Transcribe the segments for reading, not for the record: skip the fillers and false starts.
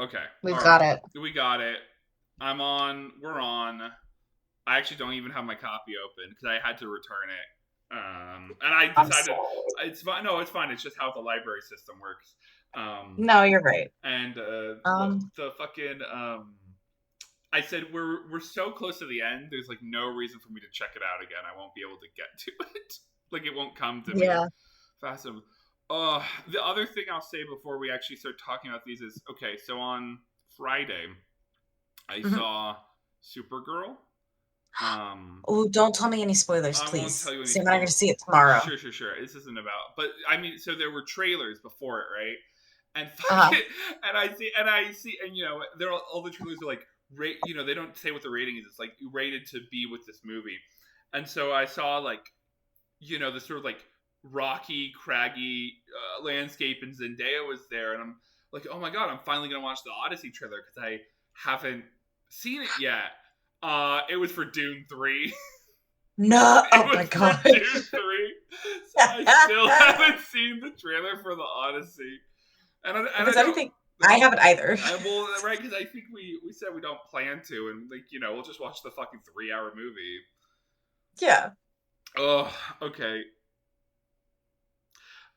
Okay. We've All got right. it. We got it. I'm on. We're on. I actually don't even have my copy open because I had to return it. And I I'm decided sorry. it's fine. No, it's fine. It's just how the library system works. Um, No, you're right. and what Um, the fucking I said we're so close to the end. There's like no reason for me to check it out again. I won't be able to get to it. Like it won't come to me yeah. fast enough. The other thing I'll say before we actually start talking about these is okay. So on Friday, I Mhm. saw Supergirl. Um, Oh, don't tell me any spoilers, I won't tell please. you any See, I'm not going spoilers. to see it tomorrow. Sure. This isn't about, but I mean, so there were trailers before it, right? And fuck Uh-huh. it, and you know, they're all the trailers are like, rate, you know, they don't say what the rating is. It's like rated to be with this movie, and so I saw like, you know, the sort of like rocky, craggy landscape, and Zendaya was there, and I'm like, oh my god, I'm finally gonna watch the Odyssey trailer because I haven't seen it yet. It was for Dune 3. No. It Oh my was for God. Dune 3. So I still haven't seen the trailer for the Odyssey. And If I it's don't. anything, I haven't either. Well, right, because I think we said we don't plan to, and like you know, we'll just watch the fucking 3 hour movie. Yeah, Oh, okay.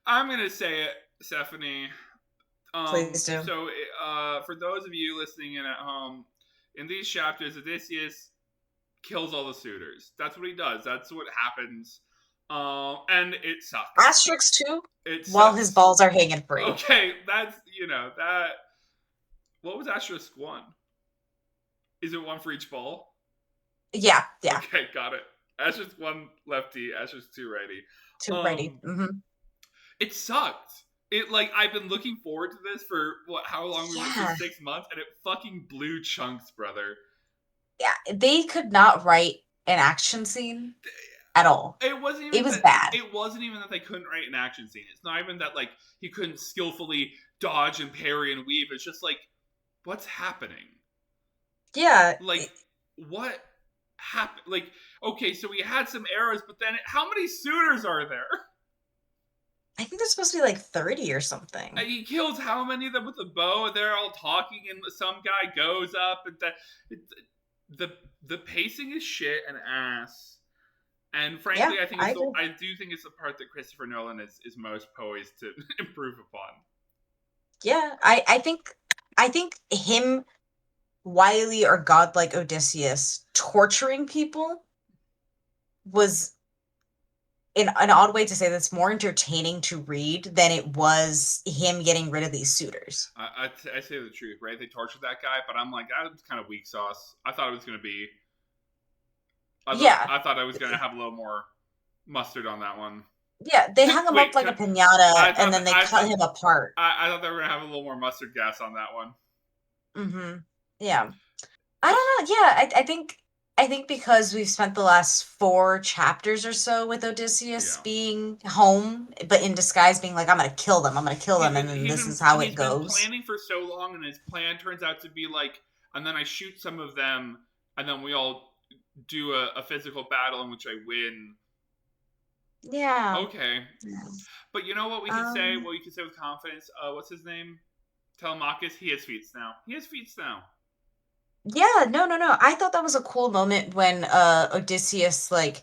I'm gonna say it, Stephanie. please do. So for those of you listening in at home, in these chapters, Odysseus kills all the suitors. That's what he does. That's what happens. And it sucks. Asterix too, It while his sucks. balls are hanging free. Okay, that's you know that. What was asterisk one? Is it one for each ball? Yeah, yeah. Okay, got it. Asterisk one lefty, asterisk two righty. Too righty. Um, it sucked. It like I've been looking forward to this for what? How long we went for Yeah, 6 months, and it fucking blew chunks, brother. yeah. They could not write an action scene at all. It wasn't It even was that. bad. It wasn't even that they couldn't write an action scene. It's not even that like he couldn't skillfully dodge and parry and weave. It's just like what's happening. Yeah, Like what happened? Like okay, so we had some arrows, but then how many suitors are there? I think there's supposed to be like 30 or something. He kills how many of them with a bow? They're all talking, and some guy goes up, and it, the the pacing is shit and ass. And Yeah, frankly, I do. I do think it's the part that Christopher Nolan is most poised to improve upon. Yeah, I think him, wily or godlike Odysseus torturing people was an odd way to say that's more entertaining to read than it was him getting rid of these suitors. I say the truth, right? They tortured that guy, but I'm like, that was kind of weak sauce. I thought it was going to be. Yeah, I thought I was going to have a little more mustard on that one. yeah, they hung him up Wait, like a pinata and then they I cut thought him apart. I thought they were going to have a little more mustard gas on that one. Yeah. I don't know. Yeah, I think because we've spent the last four chapters or so with Odysseus Yeah. being home, but in disguise being like, I'm gonna kill them, I'm gonna kill them, and then this is how it He's been goes. planning for so long, and his plan turns out to be like, and then I shoot some of them, and then we all do a physical battle in which I win. Yeah. Okay, Yeah. but you know what we can say? Um, What you can say with confidence? What's his name? Telemachus. He has feet now. He has feet now. yeah, no. I thought that was a cool moment when Odysseus like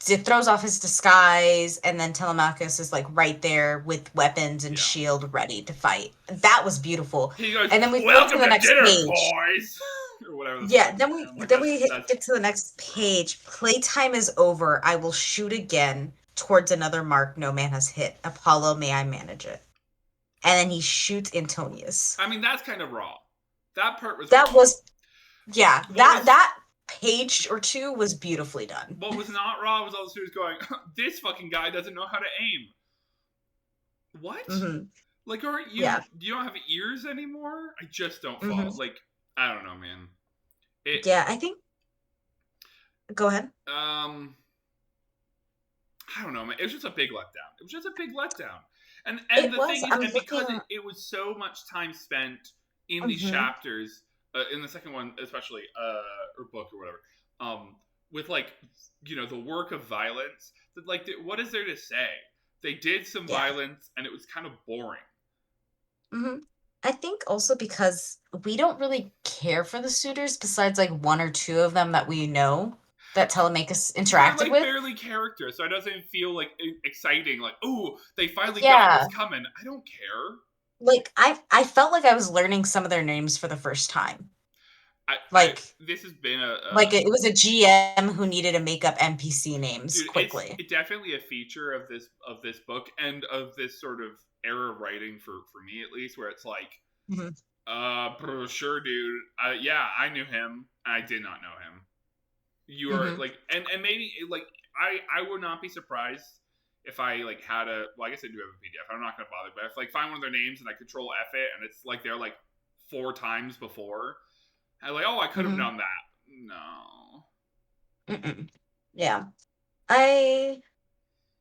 throws off his disguise and then Telemachus is like right there with weapons and Yeah. shield ready to fight. That was beautiful. He goes, And then we flip to "Welcome the to next dinner, page. boys," or whatever the Yeah, fuck. then we I'm like, then we that's get to the next page. Playtime is over. I will shoot again towards another mark no man has hit. Apollo, may I manage it? And then he shoots Antonius. I mean, that's kind of raw. That part was That raw. was, yeah, What that was that page or two was beautifully done. what was not raw was all the students going, "This fucking guy doesn't know how to aim." What? Hmm. Like, aren't you? Yeah. You don't have ears anymore? I just don't follow. Hmm. Like, I don't know, man. It. Yeah, I think. Go ahead. I don't know, man. It was just a big letdown. It was just a big letdown. And It the was. thing is, I'm and because looking. it was so much time spent in these Hmm. chapters, in the second one especially, or book or whatever, with like you know the work of violence. That like, what is there to say? They did some Yeah. violence, and it was kind of boring. Hmm. I think also because we don't really care for the suitors besides like one or two of them that we know that Telemachus They're interacted like with. barely characters, so it doesn't feel like exciting. Like, oh, they finally got Yeah. what's coming. I don't care. Like I felt like I was learning some of their names for the first time. I Like this has been like it was a GM who needed to make up NPC names dude. quickly. It's definitely a feature of this book and of this sort of era of writing for me at least, where it's like, Mhm. sure, dude. Yeah, I knew him. I did not know him. You are Mhm. like, and maybe like I would not be surprised if I like had a, well, I guess I do have a PDF. I'm not gonna bother, but if like find one of their names and I control F it and it's like they're like 4 times before, I'm like, oh, I could have Mhm. known that. No, Mm-mm. Yeah. I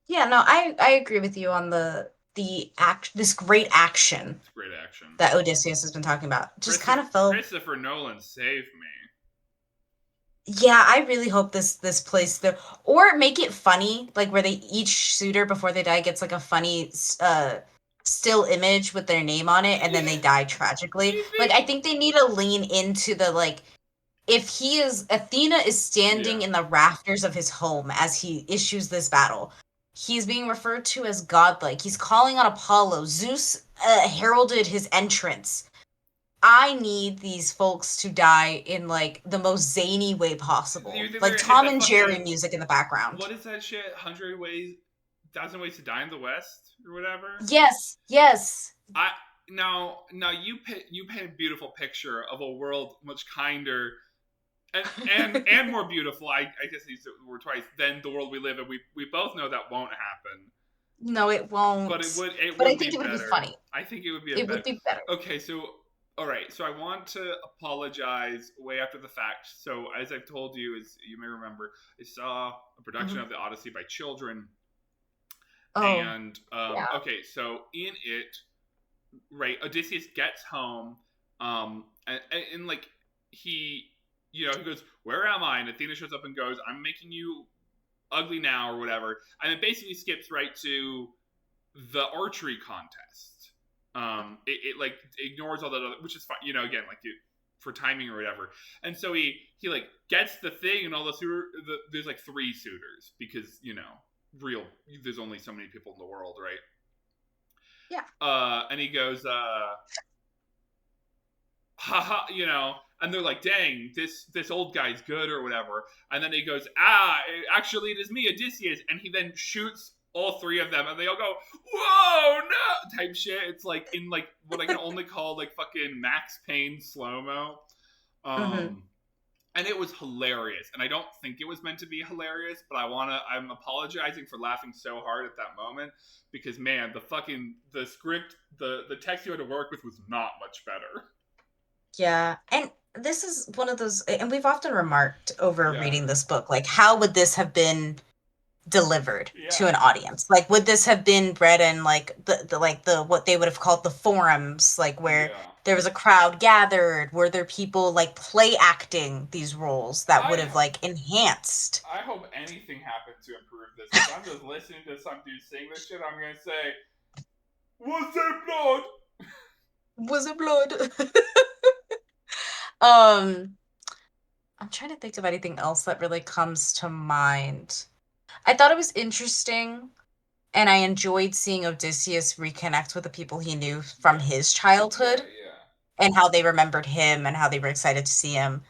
yeah, no, I agree with you on the act this great action it's great action. that Odysseus has been talking about. Just kind Christopher of felt Christopher Nolan saved me. yeah, I really hope this place the or make it funny, like where they each suitor before they die gets like a funny still image with their name on it and then they die Do tragically. you Like think? I think they need to lean into the like if he is Athena is standing Yeah. in the rafters of his home as he issues this battle. He's being referred to as godlike. He's calling on Apollo. Zeus heralded his entrance. I need these folks to die in like the most zany way Do you possible. think they're Like gonna hit Tom that and Jerry fucking, music in the background. what is that shit? 100 ways, 1,000 ways to die in the West or whatever. Yes, yes. I now you paint a beautiful picture of a world much kinder and more beautiful. I guess these were twice than the world we live in. We both know that won't happen, No, it but won't. it But I would think be it would be better. funny. I think it would be a It would better. be better. Okay, so all right, so I want to apologize way after the fact. So as I've told you, as you may remember, I saw a production Mhm. of the Odyssey by children, Oh, and yeah. okay, so in it, right, Odysseus gets home, and like he, he goes, "Where am I?" And Athena shows up and goes, "I'm making you ugly now," or whatever, and it basically skips right to the archery contest. It like ignores all that other, which is fine, again, like for timing or whatever. And so he like gets the thing, and all there's like 3 suitors because real there's only so many people in the world, right? Yeah. And he goes, haha, and they're like, dang, this old guy's good or whatever. And then he goes, actually it is me, Odysseus, and he then shoots all 3 of them, and they all go, whoa, no, type shit. It's like in like what I can only call like fucking Max Payne slow mo. Mhm. Um, and it was hilarious. And I don't think it was meant to be hilarious, but I'm apologizing for laughing so hard at that moment because man, the script, the text you had to work with was not much better. Yeah. And this is one of those and we've often remarked over Yeah. reading this book, like how would this have been delivered to Yeah. an audience? Like would this have been read in like the like the what they would have called the forums, like where Yeah. there was a crowd gathered? Were there people like play acting these roles that would I have like enhanced? I hope anything happened to improve this. If I'm just listening to some dude sing this shit, I'm gonna say, "Was there blood?" Was it blood? um I'm trying to think of anything else that really comes to mind. I thought it was interesting and I enjoyed seeing Odysseus reconnect with the people he knew from Yeah. his Yeah. childhood Yeah. and how they remembered him and how they were excited to see him.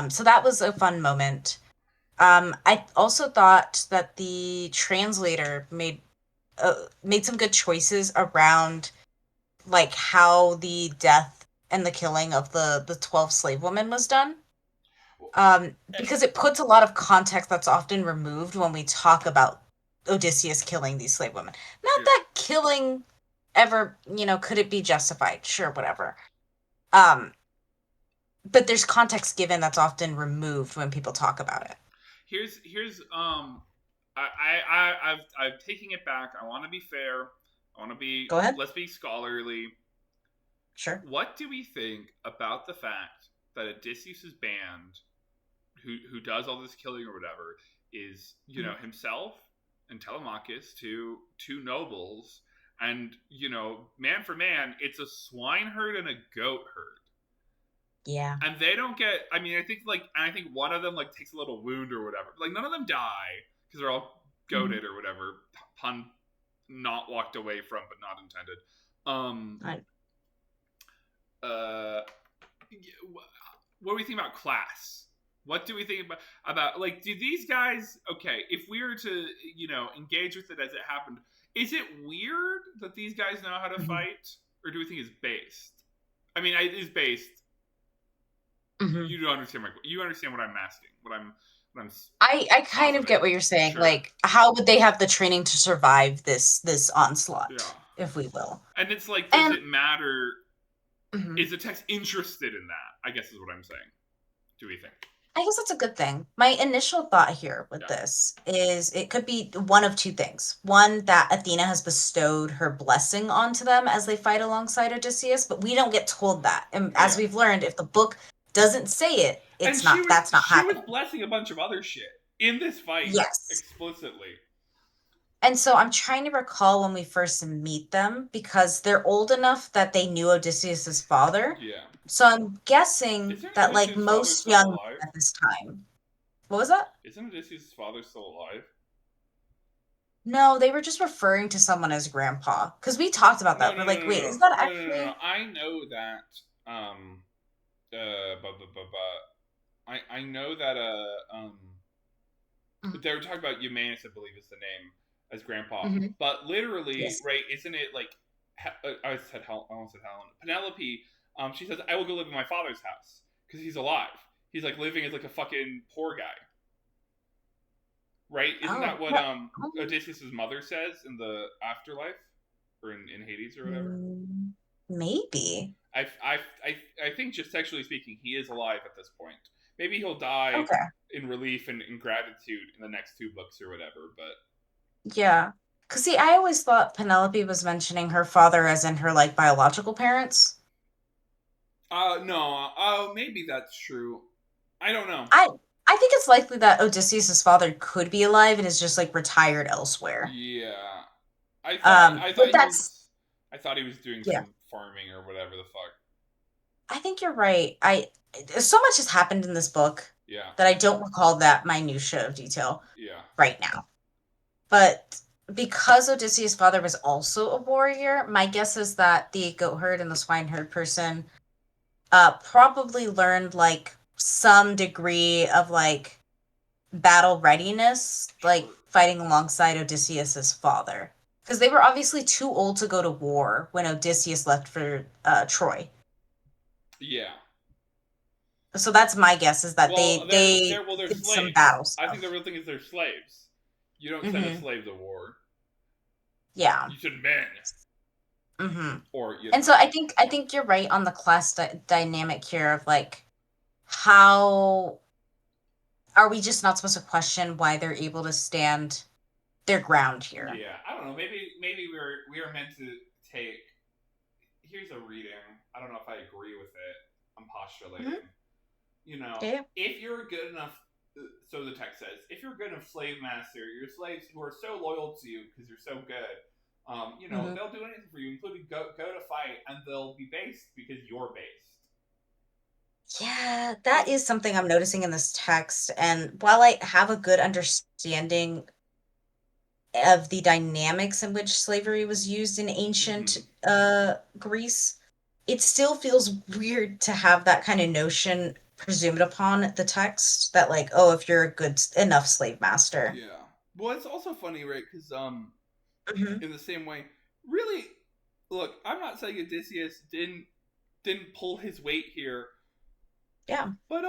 So that was a fun moment. I also thought that the translator made some good choices around like how the death and the killing of the 12 slave women was done. Well, Because it puts a lot of context that's often removed when we talk about Odysseus killing these slave women. Not yeah. that killing ever, could it be justified? Sure, whatever. Um, but there's context given that's often removed when people talk about it. Here's I'm taking it back. I want to be fair. I want to be Go ahead. let's be scholarly. Sure. What do we think about the fact that Odysseus's band, who does all this killing or whatever, is Mhm. himself and Telemachus, two nobles, And, man for man, it's a swine herd and a goat herd. Yeah. And they don't get, I think one of them, like, takes a little wound or whatever. Like, none of them die because they're all Mhm. goated or whatever. Pun not walked away from, but not intended. Um, I- uh, what do we think about class? What do we think about like, do these guys, okay, if we were to, engage with it as it happened, is it weird that these guys know how to mhm. fight? Or do we think it's based? I mean, it is based. Mhm. You don't understand you understand what I'm asking. What I'm I kind of positing. get what you're saying. Sure. Like, how would they have the training to survive this Yeah. onslaught, if we will? And it's like, does And it matter? mhm. Is the text interested in that? I guess is what I'm saying. Do we think? I guess that's a good thing. My initial thought here with Yeah. this is it could be one of two things. One, that Athena has bestowed her blessing onto them as they fight alongside Odysseus, but we don't get told that. And as Yeah. we've learned, if the book doesn't say it, And it's not that's not she was happening. blessing a bunch of other shit in this fight Yes. explicitly. And so I'm trying to recall when we first meet them because they're old enough that they knew Odysseus's father. Yeah. So I'm guessing Isn't that like Odysseus' father most still young men alive? at this time. What was that? Isn't Odysseus' father still alive? No, they were just referring to someone as grandpa. Because we talked about No, that. no, We're no, like, no, wait, no, is that no, no, no, no, no. actually? I know that. Um. I know that. They were talking about Eumaeus, I believe is the name, as grandpa. Mm-hmm. But literally, Yes. right? Isn't it like? I said Helen. I almost said Helen. Penelope. She says, "I will go live in my father's house because he's alive. He's like living as like a fucking poor guy." Right? Isn't Oh, that what no. Odysseus' mother says in the afterlife or in Hades or whatever? Mm, maybe. I, I, I think just sexually speaking, he is alive at this point. Maybe he'll die Okay. in relief and in gratitude in the next two books or whatever. But Yeah. Because see, I always thought Penelope was mentioning her father as in her like biological parents. no, maybe that's true. I don't know. I I think it's likely that Odysseus's father could be alive and is just like retired elsewhere. Yeah, I thought But he that's was. I thought he was doing yeah. some farming or whatever the fuck. I think you're right. I so much has happened in this book Yeah, that I don't recall that minutia of detail yeah, right now. But because Odysseus' father was also a warrior, my guess is that the goat herd and the swine herd person probably learned like some degree of like battle readiness, like sure. fighting alongside Odysseus's father. Because they were obviously too old to go to war when Odysseus left for Troy. Yeah. So that's my guess is that Well, they they're did some slaves. battle I think the stuff. real thing is they're slaves. You don't send a Hmm. slave to war. Yeah. You send men, Hmm. or And so I think you're right on the class dynamic here of like how are we just not supposed to question why they're able to stand their ground here? yeah. I don't know. Maybe we are meant to take. Here's a reading. I don't know if I agree with it. I'm Hmm. postulating. Yeah. If you're good enough. So the text says, if you're a good enough slave master, your slaves who are so loyal to you because you're so good, Hmm. they'll do anything for you, including go to fight, and they'll be based because you're based. Yeah, that It's is something I'm noticing in this text. And while I have a good understanding of the dynamics in which slavery was used in ancient mm-hmm. Greece, it still feels weird to have that kind of notion presumed upon the text that, like, oh, if you're a good enough slave master. Yeah. Well, it's also funny, right? Because Hmm. in the same way, really, look, I'm not saying Odysseus didn't pull his weight here, Yeah, but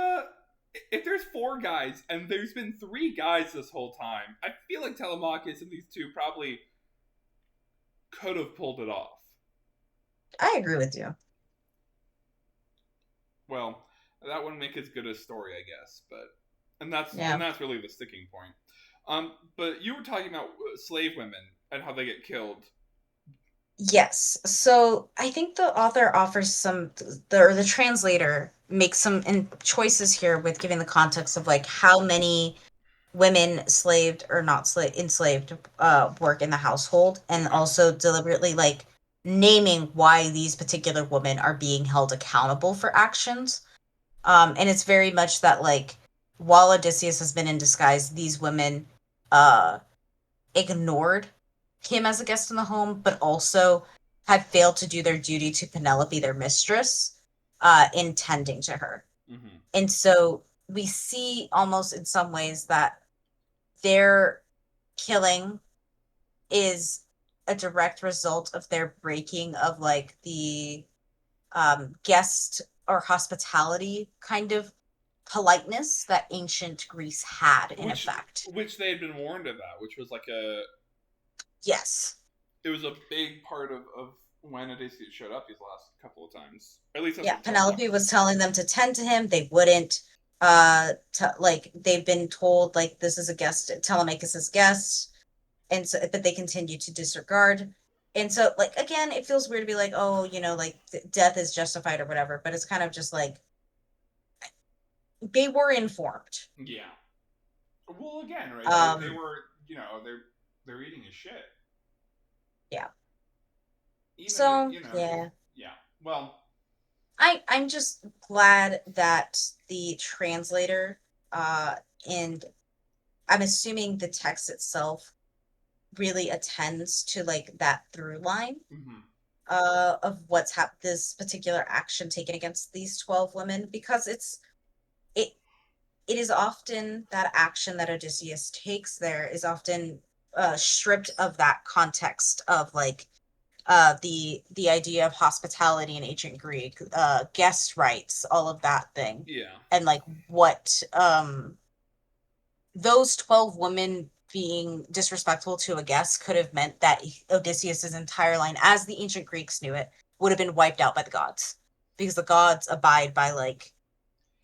if there's four guys and there's been three guys this whole time, I feel like Telemachus and these two probably could have pulled it off. I agree with you. Well, that wouldn't make as good a story, I guess, but and Yeah. that's really the sticking point. But you were talking about slave women and how they get killed. Yes. So I think the author offers the translator makes some choices here with giving the context of like how many women slaved or not enslaved work in the household, and Okay. also deliberately like naming why these particular women are being held accountable for actions. And it's very much that like while Odysseus has been in disguise, these women uh ignored him as a guest in the home, but also have failed to do their duty to Penelope, their mistress, in tending to her. Hmm. And so we see almost in some ways that their killing is a direct result of their breaking of like the guest or hospitality kind of politeness that ancient Greece had in Which effect. they had been warned about, which was like a Yes. it was a big part of when Odysseus showed up these last couple of times. At least that's Yeah, what Penelope Telemachus was said. telling them to tend to him. They wouldn't. Like they've been told like this is a guest, Telemachus's guest, and so but they continue to disregard. And so like again, it feels weird to be like, oh, like death is justified or whatever. But it's kind of just like they were informed. Yeah. Well, again, right? They Um, were, they're eating his shit. yeah. Even So if yeah, yeah. Well, I'm just glad that the translator uh and I'm assuming the text itself really attends to like that through line hmm of what's this particular action taken against these 12 women because it it is often that action that Odysseus takes there is often stripped of that context of like the idea of hospitality in ancient Greek, guest rights, all of that thing. yeah. And like what those 12 women being disrespectful to a guest could have meant that Odysseus's entire line, as the ancient Greeks knew it, would have been wiped out by the gods. Because the gods abide by like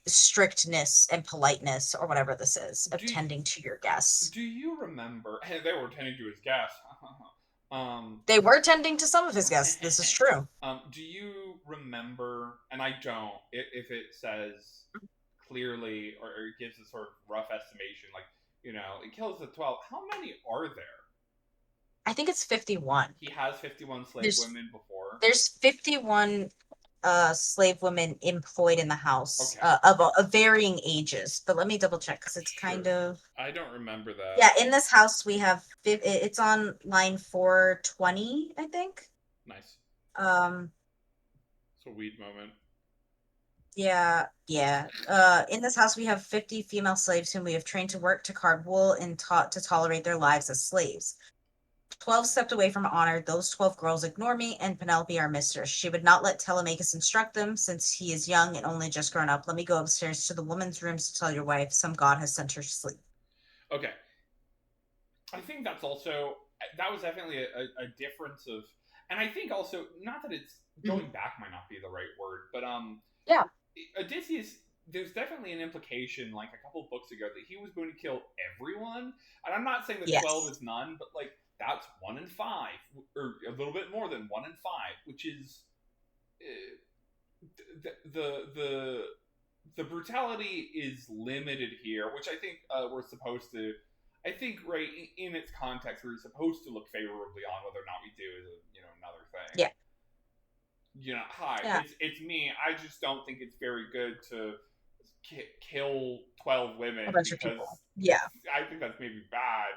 strictness and politeness or whatever this is of Do you, tending to your guests. do you remember? Hey, they were tending to his gas. um, They were tending to some of his guests. This is true. do you remember? And I don't. If it says clearly or it gives a sort of rough estimation, like it kills the 12. How many are there? I think it's 51. He has 51 slave There's women before. there's 51 slave women employed in the house Okay, of varying ages. But let me double check because it's kind sure. of I don't remember yeah. that. In this house, we have it's on line 420, I think. Nice. Um, It's a weed moment. yeah, yeah. In this house, we have 50 female slaves whom we have trained to work to card wool and taught to tolerate their lives as slaves. 12 stepped away from honor. Those 12 girls ignore me and Penelope, our mistress. She would not let Telemachus instruct them, since he is young and only just grown up. Let me go upstairs to the woman's rooms to tell your wife some god has sent her to sleep. Okay, I think that was definitely a difference of, and I think also not that it's Mhm. going back might not be the right word, but Yeah. Odysseus. There's definitely an implication, like a couple of books ago, that he was going to kill everyone. And I'm not saying that 12 Yes. is none, but like that's 1 in 5, or a little bit more than 1 in 5, which is uh, the the brutality is limited here, which I think we're supposed to. I think right in its context, we're supposed to look favorably on whether or not we do is another thing. Yeah. Hi, Yeah. it's me. I just don't think it's very good to kill 12 A women bunch of because people. Yeah. I think that's maybe bad.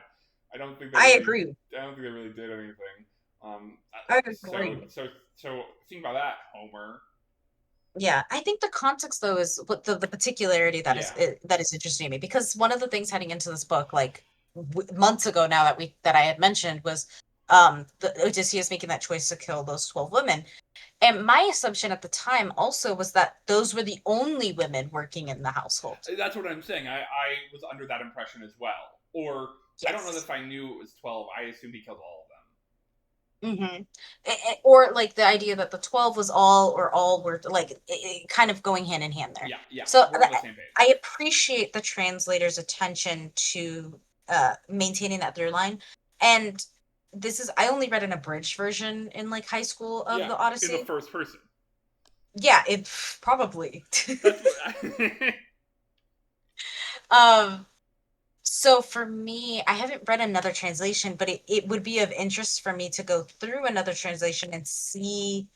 I don't think they I really. agree. I don't think they really did anything. Um, I so agree. so so think about that, Homer. Yeah, I think the context though is what the particularity Yeah. that is interesting to me because one of the things heading into this book, like months ago now that I had mentioned was the Odysseus making that choice to kill those 12 women. And my assumption at the time also was that those were the only women working in the household. That's what I'm saying. I was under that impression as well. Or I don't know Yes. if I knew it was 12. I assumed he killed all of Mm-hmm. Or like the idea that the 12 was all or all were like kind of going hand in hand them. there. Yeah, yeah. So We're on the same page. I appreciate the translator's attention to maintaining that through line. And this is, I only read an abridged version in like high school of Yeah, the in the Odyssey. first person. Yeah, it probably. That's what. um So for me, I haven't read another translation, but it would be of interest for me to go through another translation and see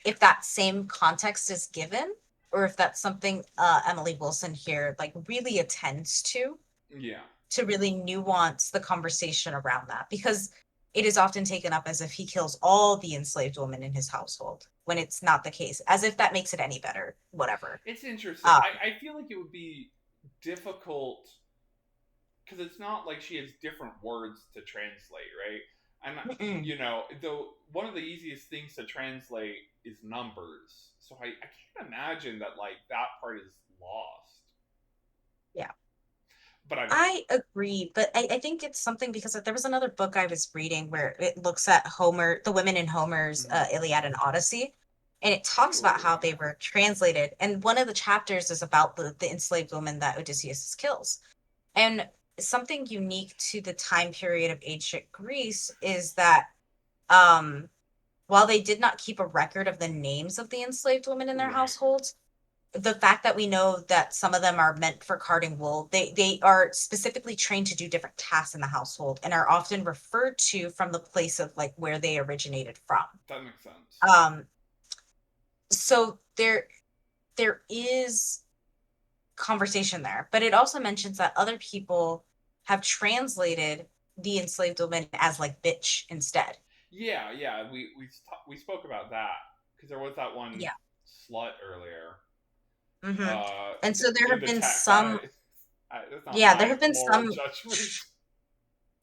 if that same context is given, or if that's something Emily Wilson here like really attends Yeah. to really nuance the conversation around that, because it is often taken up as if he kills all the enslaved women in his household when it's not the case, as if that makes it any better, whatever. It's interesting. um I feel like it would be difficult because it's not like she has different words to translate, right? And mm-mm. though one of the easiest things to translate is numbers, so I can't imagine that like that part is lost. Yeah, But I don't know. I agree, but I think it's something because there was another book I was reading where it looks at Homer, the women in Homer's Mm-hmm. Iliad and Odyssey, and it talks about Ooh, how they were translated. And one of the chapters is about the enslaved woman that Odysseus kills. And something unique to the time period of ancient Greece is that um, while they did not keep a record of the names of the enslaved women in their right. households, the fact that we know that some of them are meant for carding wool, they are specifically trained to do different tasks in the household and are often referred to from the place of like where they originated from. That makes sense. Um, so there is conversation there, but it also mentions that other people have translated the enslaved woman as like bitch instead. Yeah, yeah. We spoke about that because there was that one Yeah. slut earlier. Hmm. Uh, And so there in have the been text, some, that's not yeah, there my have been moral some, judgment.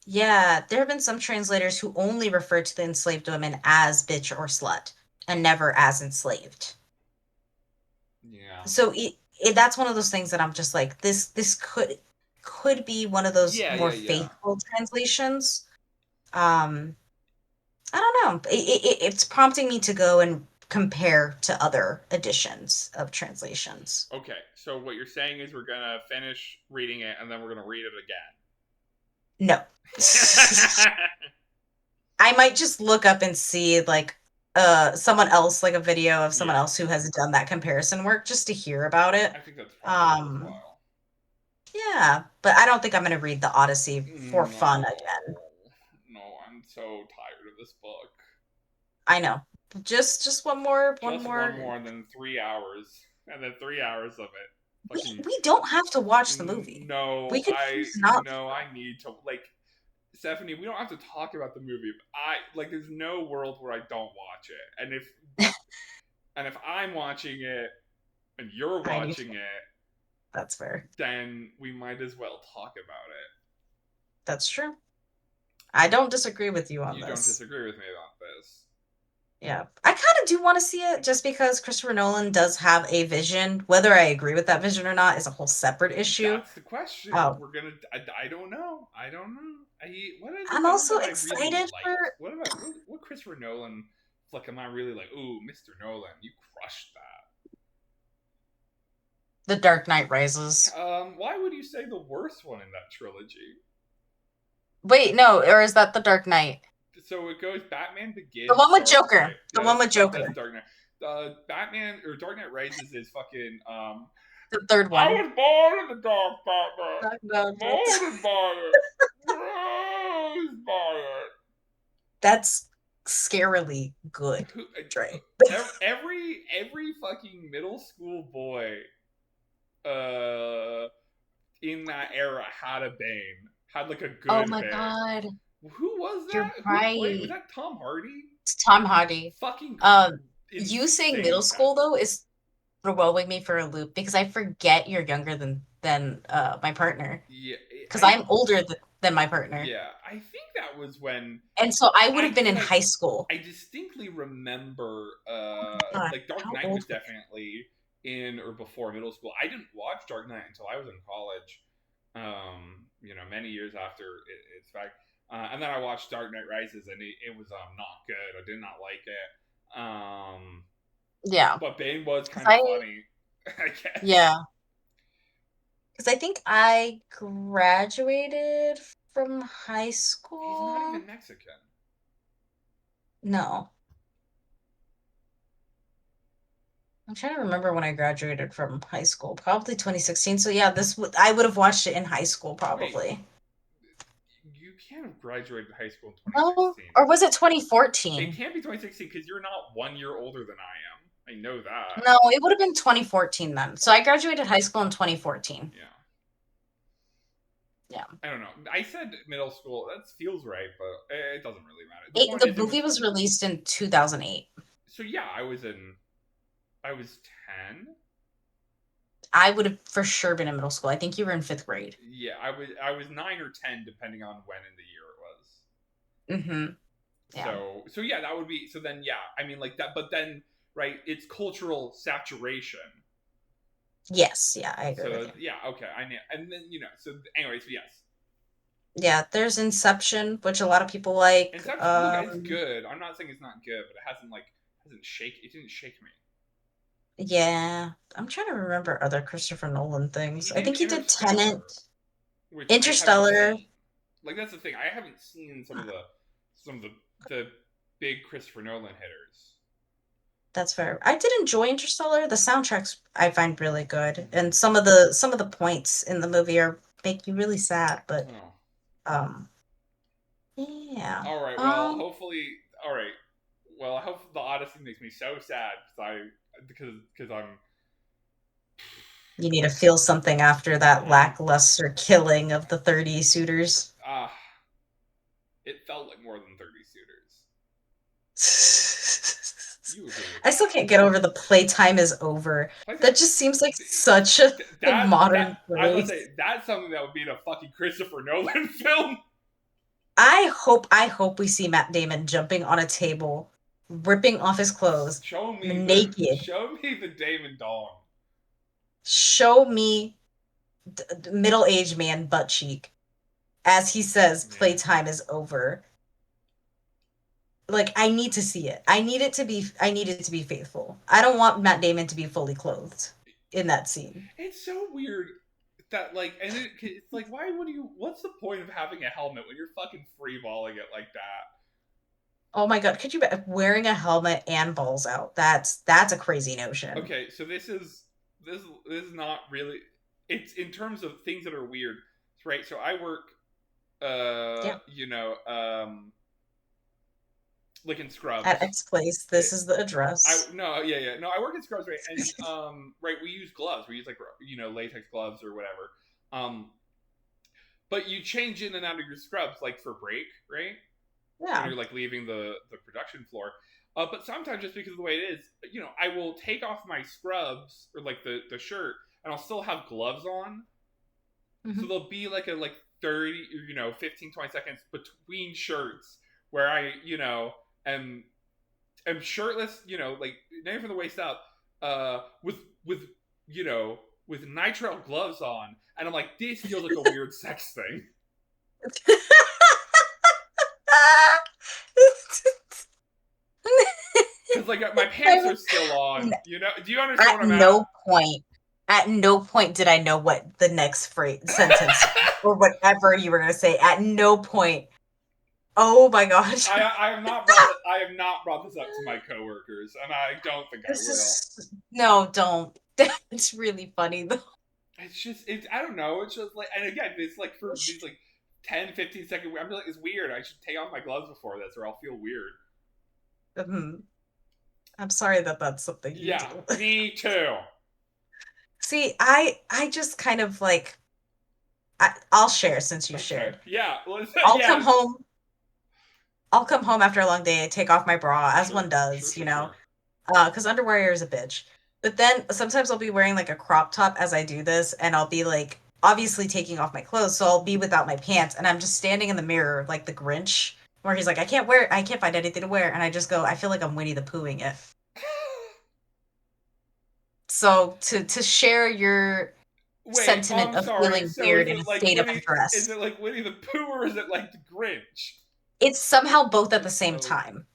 yeah, there have been some translators who only refer to the enslaved women as bitch or slut and never as enslaved. Yeah. So that's one of those things that I'm just like, this could be one of those Yeah, more yeah, yeah. faithful translations. Um, I don't know. It's prompting me to go and compare to other editions of translations. Okay, so what you're saying is we're gonna finish reading it and then we're gonna read it No. again. I might just look up and see like someone else, like a video of someone Yeah, else who has done that comparison work just to hear about it. I think that's probably Um worthwhile. yeah, but I don't think I'm going to read the Odyssey for fun No, again. no, I'm so tired of this book. I know. Just one Just one more. more, and then 3 hours, and then 3 hours of it. Fucking We don't have to watch the movie. We no, could choose not to. I need to like Stephanie. We don't have to talk about the movie. But I like. There's no world where I don't watch it, and if I'm watching it and you're I need to. watching it, That's fair. then we might as well talk about it. That's true. I don't disagree with you on You don't this. disagree with me about this. Yeah. I kind of do want to see it just because Christopher Nolan does have a vision. Whether I agree with that vision or not is a whole separate issue. That's the question. Um, We're gonna. I don't know. I don't know. What is a I'm film also that I really excited liked? for What Christopher Nolan flick am I really like? Ooh, Mr. Nolan, you crushed The Dark Knight Rises. that. Why would you say the worst one in that trilogy? Wait, no, or is that The Dark Knight? So it goes Batman The Begins, one with Dark Knight. Joker. The Yeah, one with that's Joker. Dark Knight. Batman or Dark Knight Rises is fucking. The third I one. was born in the dark, Batman. Talk about it. Molded by it. Raised by it. That's scarily good, Who, Dre. every fucking middle school boy uh in that era had a Bane. Had like a Oh good my Bane. God. Who was You're that? Who played? Was right. that Tom Hardy? It's Tom Hardy. Fucking Um, you saying middle insane school casting. though is throwing me for a loop because I forget you're younger than my partner. Yeah, Because I'm older than my partner. yeah, I think that was when And so I would I have been because in high school. I distinctly remember God, like Dark how Knight old was were definitely in or before middle school. I didn't watch Dark Knight until I was in college. Many years after its fact. And then I watched Dark Knight Rises, and it was not good. I did not like it. you? Yeah. But Bane was 'Cause kind of funny, I guess. yeah. Because I think I graduated from high He's not school. even Mexican. No. I'm trying to remember when I graduated from high school. Probably 2016. So yeah, I would have watched it in high school Wait, probably. can't have graduated high school in No, 2016. or was it It 2014? can't be 2016 because you're not 1 year older than I am. I know that. No, it would have been 2014 then. So I graduated high school in 2014. Yeah. Yeah. I don't know. I said middle school. That feels right, but it doesn't really matter. The point The is, it was. movie was released in 2008. So yeah, I was 10. I would have for sure been in middle school. I think you were in 5th grade. Yeah, I was 9 or 10, depending on when in the year it was. Mm-hmm. Yeah. So yeah, that would be. So then yeah, I mean like that. But then right, it's cultural saturation. Yes. Yeah, I agree with So you. yeah, okay, I know. And then so anyways, yes, Yeah, there's Inception, which a lot of people like. Inception. Look, it's good. I'm not saying it's not good, but it hasn't shake. It didn't shake me. Yeah, I'm trying to remember other Christopher Nolan things. He I did think he did Interstellar, Tenet, which I haven't Interstellar. seen. Like that's the thing. I haven't seen some of the big Christopher Nolan hitters. That's fair. I did enjoy Interstellar. The soundtracks I find really good, Mm-hmm. and some of the points in the movie are make you really sad. But Oh. um, yeah. All right. Well, hopefully. All right. Well, I hope the Odyssey makes me so sad because I'm. You need to feel something after that Mm, lackluster killing of the 30 suitors. uh, it felt like more than 30 suitors. You agree with I still that? can't get over the playtime is over. Playtime. That just seems like such a That modern I was about to phrase. say that's something that would be in a fucking Christopher Nolan film. I hope we see Matt Damon jumping on a table, ripping off his clothes, naked. Show me the Damon Dong. Show me middle-aged man butt cheek as he says Yeah. playtime is over. Like I need to see it. I need it to be faithful. I don't want Matt Damon to be fully clothed in that scene. It's so weird that it's like why would you? What's the point of having a helmet when you're fucking freeballing it like that? Oh my god, could you wearing a helmet and balls out? That's a crazy notion. Okay, so this is not really. It's in terms of things that are weird, right? So I work, Yeah. like in At Scrubs. X Place, this is the address. No, I work in Scrubs, right? And right, we use gloves. We use like latex gloves or whatever. Um, but you change in and out of your scrubs like for break, right? When Yeah. you're like leaving the production floor. But sometimes just because of the way it is, I will take off my scrubs or like the shirt, and I'll still have gloves on. So Hmm. there'll be like a 30, 15, 20 seconds between shirts where I, am am shirtless, like not from the waist up, with with nitrile gloves on, and I'm like, this feels like a weird sex thing. Because like my pants are still on, Do you understand At what I'm at? at no point did I know what the next phrase sentence or whatever you were going to say. At no point. Oh my gosh. I have not brought this up to my coworkers, and I don't think I This will. is no, don't. It's really funny though. It's I don't know. It's just like, and again, it's like for these like 10, 15 second. I'm just like, it's weird. I should take off my gloves before this, or I'll feel weird. Mhm. I'm sorry that that's something you Yeah, do. me too. See, I just kind of like I'll share since you Okay. shared. Yeah. Well, I'll come yeah. home. I'll come home after a long day, take off my bra, as Sure. one Sure. does, Sure. Sure. because underwear is a bitch. But then sometimes I'll be wearing like a crop top as I do this, and I'll be like obviously taking off my clothes, so I'll be without my pants, and I'm just standing in the mirror like the Grinch, where he's like, I can't find anything to wear, and I just go, I feel like I'm Winnie the Poohing it. So to share your Wait. sentiment I'm of sorry. feeling So weird in a state of Is undress, it like Winnie the Pooh, or is it like the Grinch? it's somehow both at the It's same both. time.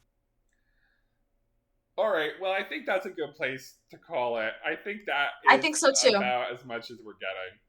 All right. Well, I think that's a good place to call it. I think that I is think so too. about as much as we're getting.